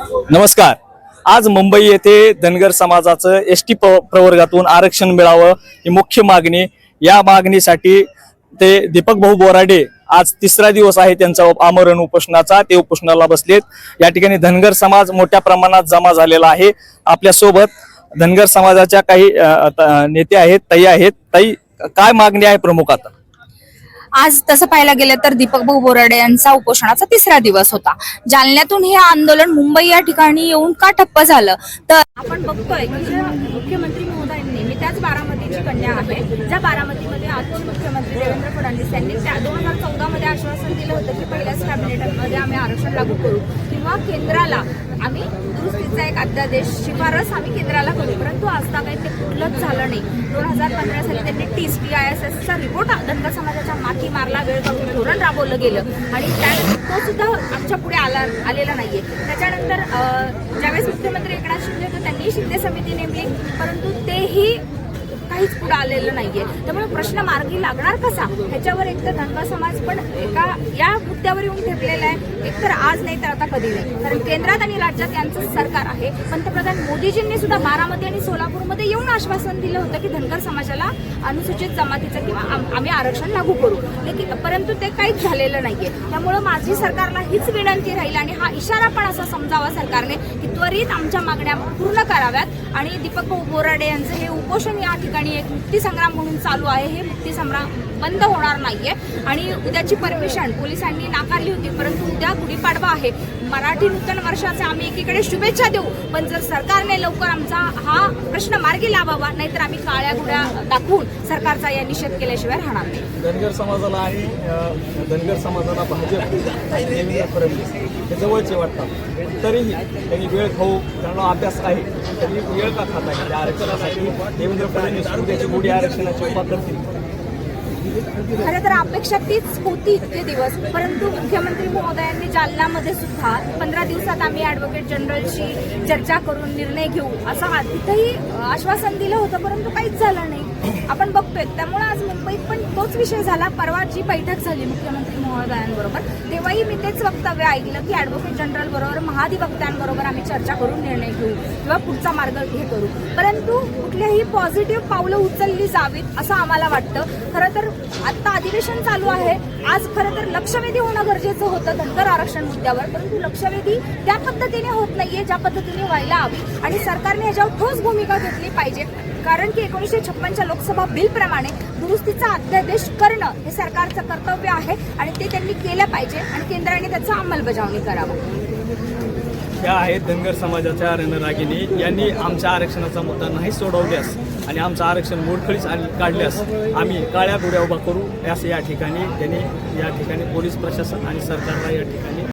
नमस्कार. आज मुंबई येथे धनगर समाजाचं एसटी प्रवर्गातून आरक्षण मिळावं ही मुख्य मागणी. या मागणीसाठी ते दीपक भाऊ बोराडे आज तिसरा दिवस आहे त्यांचा आमरण उपोषणाचा. ते उपोषणाला बसलेत. या ठिकाणी धनगर समाज मोठ्या प्रमाणात जमा झालेला आहे. आपल्या सोबत धनगर समाजाच्या काही नेते आहेत, ताई आहेत. ताई, काय मागणी आहे प्रमुख आता? आज तसं पाहायला गेलं तर दीपक भाऊ बोराडे यांचा उपोषणाचा तिसरा दिवस होता. जालन्यातून हे आंदोलन मुंबई या ठिकाणी येऊन का ठप्प झालं तर आपण बघतोय की मुख्यमंत्री महोदयांनी, मी त्याच बारामतीची कन्या आहे, ज्या बारामतीमध्ये आजचे मुख्यमंत्री देवेंद्र फडणवीस यांनी त्या 2014 मध्ये आश्वासन दिलं होतं की पहिल्याच कॅबिनेटमध्ये आम्ही आरक्षण लागू करू किंवा केंद्राला आम्ही दुरुस्तीचा एक अध्यादेश शिफारस आम्ही केंद्राला करू, परंतु आता काही ते कुठलंच झालं नाही. 2015 साली त्यांनी TISSचा रिपोर्ट धनगर समाजाच्या माथी मारला, वेळ काढून धोरण राबवलं गेलं आणि त्यानंतर तो सुद्धा आमच्या पुढे आलेला नाहीये. त्याच्यानंतर ज्यावेळेस मुख्यमंत्री एकनाथ शिंदे होते त्यांनी शिंदे समिती नेमली, परंतु तेही काहीच पुढे आलेलं नाहीये. त्यामुळे प्रश्न मार्गी लागणार कसा, ह्याच्यावर एकतर धनगर समाज पण एका या मुद्द्यावर येऊन ठेपलेला आहे. एकतर आज नाही तर आता कधी नाही, कारण केंद्रात आणि राज्यात यांचं सरकार आहे. पंतप्रधान मोदीजींनी सुद्धा बारामती आणि सोलापूरमध्ये येऊन आश्वासन दिलं होतं की धनगर समाजाला अनुसूचित जमातीचं किंवा आम्ही आरक्षण लागू करू, परंतु ते काहीच झालेलं नाहीये. त्यामुळे माझी सरकारला हीच विनंती राहील आणि हा इशारा पण असा समजावा सरकारने की त्वरित आमच्या मागण्या पूर्ण कराव्यात. आणि दीपक भाऊ बोराडे यांचं हे उपोषण या ठिकाणी एक मुक्तीसंग्राम म्हणून चालू आहे. हे मुक्तीसंग्राम बंद होणार नाहीये आणि उद्याची परमिशन पोलिसांनी नाकारली होती, परंतु उद्या गुढीपाडवा आहे, मराठी नूतन वर्षाचे आम्ही एकीकडे शुभेच्छा देऊ, पण जर सरकारने लवकर आमचा हा प्रश्न मार्गी लावावा, नाहीतर आम्ही काळ्या गुड्या दाखवून सरकारचा या निषेध केल्याशिवाय राहणार नाही. धनगर समाजाला आणि धनगर समाजाला भाजप देवेंद्र फडणवीस हे जवळचे वाटतात, तरीही त्यांनी वेळ खाऊ, त्यांना अभ्यास आहे, तरी वेळ का खात आहे? आरक्षणासाठी देवेंद्र फडणवीस उद्याची गुढी आरक्षणाची उभा करतील. खरं तर अपेक्षा तीच होती इतके दिवस, परंतु मुख्यमंत्री महोदयांनी जालन्यामध्ये सुद्धा 15 दिवसात आम्ही ॲडव्होकेट जनरलशी चर्चा करून निर्णय घेऊ असं तिथेही आश्वासन दिलं होतं, परंतु काहीच झालं नाही. आपण बघतोय. त्यामुळे आज मुंबईत पण तोच विषय झाला. परवा जी बैठक झाली मुख्यमंत्री महोदयांबरोबर, तेव्हाही मी तेच वक्तव्य ऐकलं की ॲडव्होकेट जनरल बरोबर, महाधिवक्त्यांबरोबर आम्ही चर्चा करून निर्णय घेऊ किंवा पुढचा मार्ग हे करू, परंतु कुठल्याही पॉझिटिव्ह पावलं उचलली जावीत असं आम्हाला वाटतं. खरं तर आता अधिवेशन चालू आहे. आज खरं तर लक्षवेधी होणं गरजेचं होतं धनगर आरक्षण मुद्द्यावर, परंतु लक्षवेधी त्या पद्धतीने होत नाहीये ज्या पद्धतीने व्हायला हवी आणि सरकारने याच्यावर ठोस भूमिका घेतली पाहिजे. कारण की 1956च्या लोकसभा बिल प्रमाणे दुरुस्तीचा अध्यादेश करणं हे सरकारचं कर्तव्य आहे आणि ते त्यांनी केलं पाहिजे आणि केंद्राने त्याचं अंमलबजावणी करावं. या आहेत धनगर समाजाच्या रणरागिणी. यांनी आमच्या आरक्षणाचा मुद्दा नाही सोडवल्यास आणि आमचं आरक्षण मोडखळीच काढल्यास आम्ही काळ्या गुड्या उभा करू, असं या ठिकाणी त्यांनी पोलीस प्रशासन आणि सरकारला या ठिकाणी